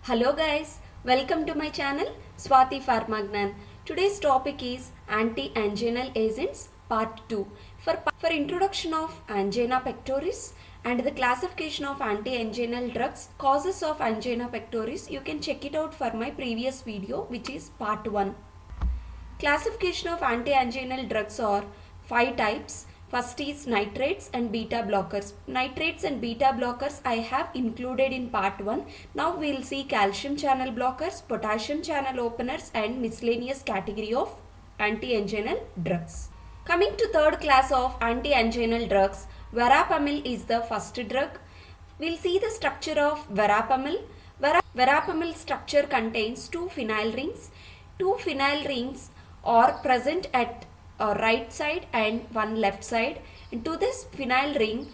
Hello guys, welcome to my channel Swati Pharmagnan. Today's topic is anti-anginal agents part 2. For introduction of angina pectoris and the classification of anti-anginal drugs, causes of angina pectoris, you can check it out for my previous video which is part 1. Classification of anti-anginal drugs are 5 types. First is nitrates and beta blockers. Nitrates and beta blockers I have included in part 1. Now we will see calcium channel blockers, potassium channel openers and miscellaneous category of anti-anginal drugs. Coming to third class of anti-anginal drugs, verapamil is the first drug. We will see the structure of verapamil. Verapamil structure contains two phenyl rings. Two phenyl rings are present at right side and one left side. And to this phenyl ring,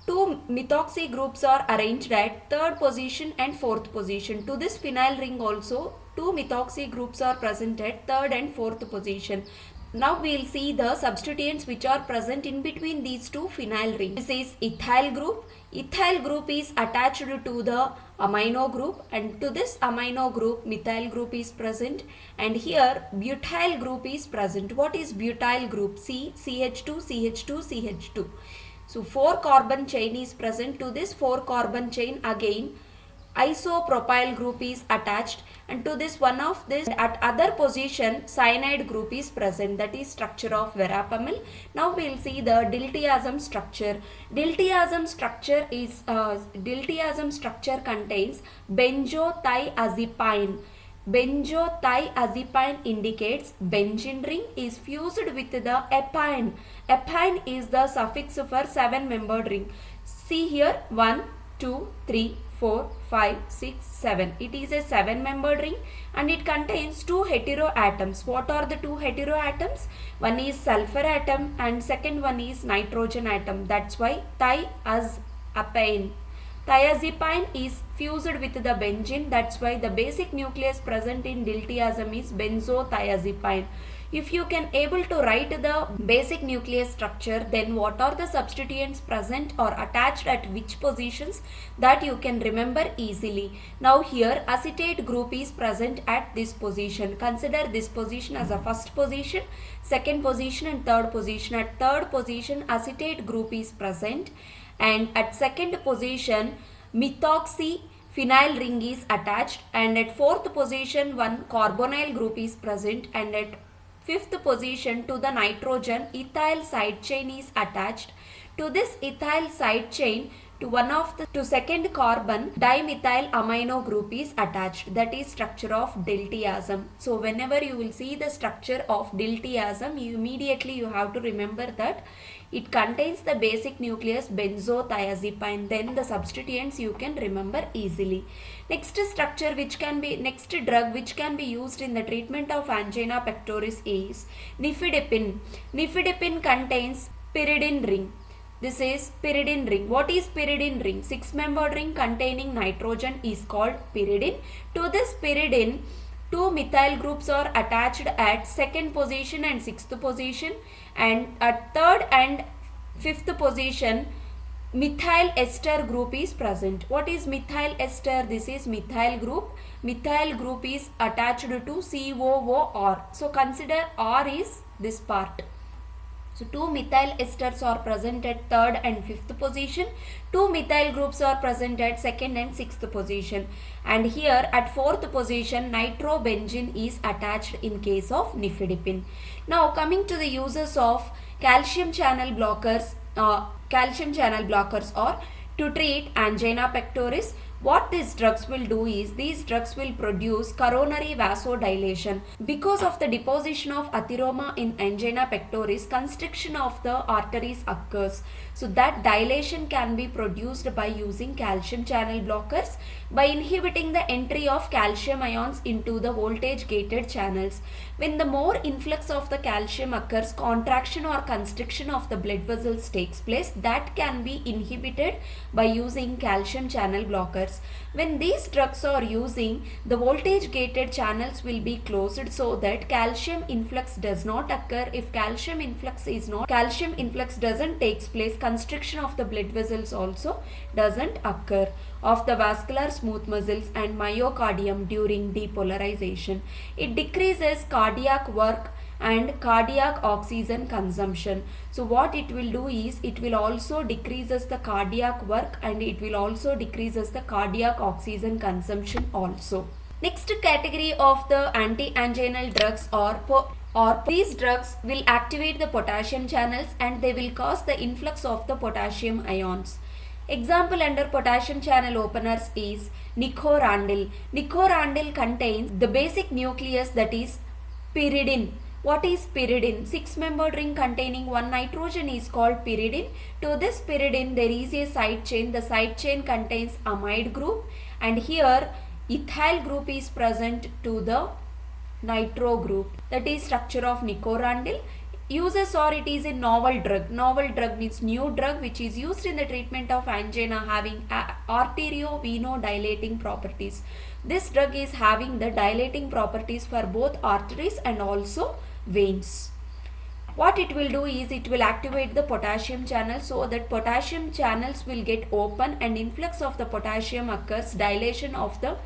two methoxy groups are arranged at third position and fourth position. To this phenyl ring also, two methoxy groups are present at third and fourth position. Now we will see the substituents which are present in between these two phenyl rings. This is ethyl group. Ethyl group is attached to the amino group, and to this amino group methyl group is present, and here butyl group is present. What is butyl group? CH2, CH2, CH2. So 4 carbon chain is present. To this 4 carbon chain again isopropyl group is attached, and to this one of this at other position cyanide group is present. That is structure of verapamil. Now we will see the diltiazem structure. Diltiazem structure contains benzothiazepine. Benzothiazepine indicates benzene ring is fused with the epine. Epine is the suffix for 7-membered ring. See here 1, 2, 3, 4, 5, 6, 7. It is a 7-membered ring and it contains 2 heteroatoms. What are the 2 heteroatoms? One is sulfur atom and second one is nitrogen atom. That's why thiazepine. Thiazepine is fused with the benzene. That's why the basic nucleus present in diltiazem is benzothiazepine. If you can able to write the basic nucleus structure, then what are the substituents present or attached at which positions, that you can remember easily. Now here acetate group is present at this position. Consider this position as a first position, second position and third position. At third position acetate group is present, and at second position methoxy phenyl ring is attached, and at fourth position one carbonyl group is present, and at fifth position to the nitrogen ethyl side chain is attached. To this ethyl side chain to second carbon dimethyl amino group is attached. That is structure of diltiazem. So whenever you will see the structure of diltiazem, you have to remember that it contains the basic nucleus benzothiazepine. Then the substituents you can remember easily. Next drug which can be used in the treatment of angina pectoris is nifedipine. Nifedipine contains pyridine ring. This is pyridine ring. What is pyridine ring? 6-membered ring containing nitrogen is called pyridine. To this pyridine, 2 methyl groups are attached at second position and sixth position, and at third and fifth position methyl ester group is present. What is methyl ester? This is methyl group. Methyl group is attached to COOR. So consider R is this part. So 2 methyl esters are present at third and fifth position. 2 methyl groups are present at second and sixth position. And here at fourth position nitrobenzene is attached in case of nifedipine. Now coming to the uses of calcium channel blockers or to treat angina pectoris. What these drugs will do is, these drugs will produce coronary vasodilation. Because of the deposition of atheroma in angina pectoris, constriction of the arteries occurs. So that dilation can be produced by using calcium channel blockers by inhibiting the entry of calcium ions into the voltage gated channels. When the more influx of the calcium occurs, contraction or constriction of the blood vessels takes place. That can be inhibited by using calcium channel blockers. drugs. When these drugs are using, the voltage gated channels will be closed so that calcium influx does not occur. If calcium influx doesn't take place, constriction of the blood vessels also doesn't occur of the vascular smooth muscles and myocardium during depolarization. It decreases cardiac work and cardiac oxygen consumption. So what it will do is it will also decreases the cardiac work and it will also decreases the cardiac oxygen consumption also. Next category of the anti-anginal drugs or these drugs will activate the potassium channels and they will cause the influx of the potassium ions. Example under potassium channel openers is nicorandil. Nicorandil contains the basic nucleus, that is pyridine. What is pyridine? 6-membered ring containing one nitrogen is called pyridine. To this pyridine there is a side chain. The side chain contains amide group and here ethyl group is present to the nitro group. That is structure of nicorandil. Uses or it is a novel drug. Novel drug means new drug which is used in the treatment of angina having arteriovenodilating properties. This drug is having the dilating properties for both arteries and also veins. What it will do is it will activate the potassium channel so that potassium channels will get open and influx of the potassium occurs, dilation of the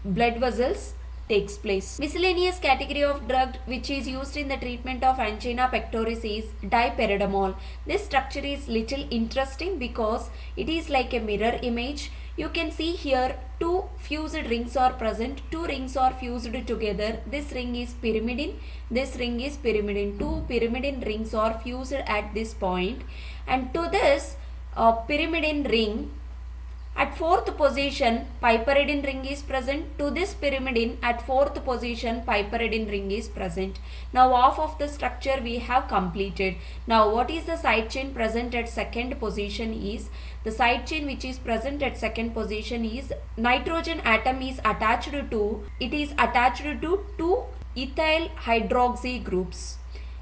blood vessels takes place. Miscellaneous category of drug which is used in the treatment of angina pectoris is dipyridamole. This structure is little interesting because it is like a mirror image. You can see here two fused rings are present. Two rings are fused together. This ring is pyrimidine. This ring is pyrimidine. Two pyrimidine rings are fused at this point. And to this pyrimidine ring, at fourth position, piperidine ring is present. To this pyrimidine, at fourth position, piperidine ring is present. Now, half of the structure we have completed. Now, what is the side chain present at second position is, the side chain which is present at second position is nitrogen atom is attached to, it is attached to two ethyl hydroxy groups.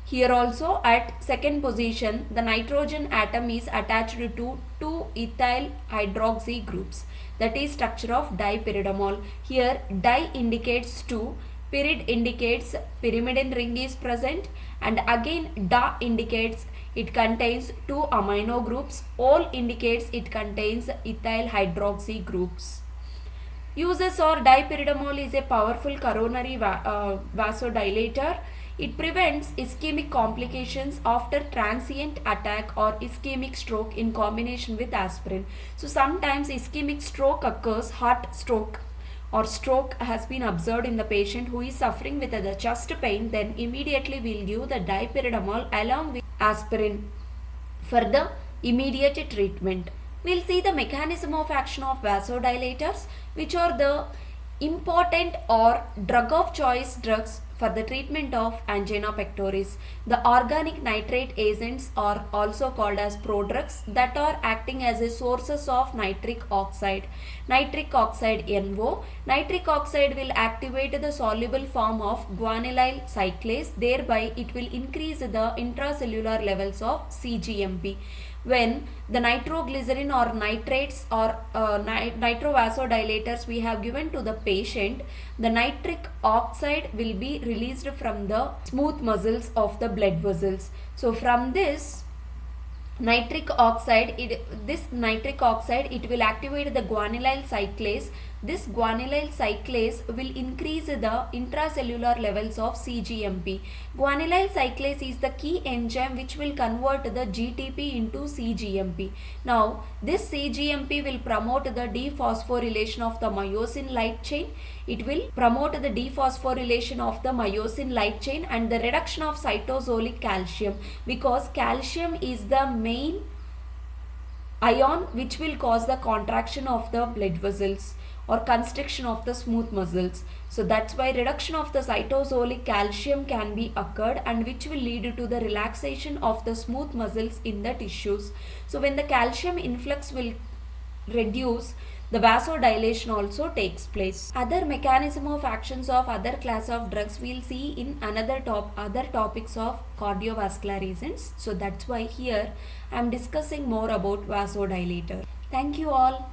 Here also at second position, the nitrogen atom is attached to two ethyl hydroxy groups. That is structure of dipyridamole. Here di indicates 2, pyrid indicates pyrimidine ring is present, and again da indicates it contains 2 amino groups. Ol indicates it contains ethyl hydroxy groups. Uses or dipyridamole is a powerful coronary vasodilator. It prevents ischemic complications after transient attack or ischemic stroke in combination with aspirin. So sometimes ischemic stroke occurs, heart stroke or stroke has been observed in the patient who is suffering with the chest pain, then immediately we'll give the dipyridamole along with aspirin for the immediate treatment. We'll see the mechanism of action of vasodilators, which are the important or drug of choice drugs for the treatment of angina pectoris. The organic nitrate agents are also called as prodrugs that are acting as a sources of nitric oxide. Nitric oxide NO. Nitric oxide will activate the soluble form of guanylyl cyclase, thereby it will increase the intracellular levels of CGMP. When the nitroglycerin or nitrates or nitrovasodilators we have given to the patient, the nitric oxide will be released from the smooth muscles of the blood vessels. So from this nitric oxide, it will activate the guanylyl cyclase. This guanylyl cyclase will increase the intracellular levels of CGMP. Guanylyl cyclase is the key enzyme which will convert the GTP into CGMP. Now, this CGMP will promote the dephosphorylation of the myosin light chain. It will promote the dephosphorylation of the myosin light chain and the reduction of cytosolic calcium, because calcium is the main ion which will cause the contraction of the blood vessels or constriction of the smooth muscles. So that's why reduction of the cytosolic calcium can be occurred, and which will lead to the relaxation of the smooth muscles in the tissues. So when the calcium influx will reduce, the vasodilation also takes place. Other mechanism of actions of other class of drugs we'll see in other topics of cardiovascular agents. So that's why here I am discussing more about vasodilator. Thank you all.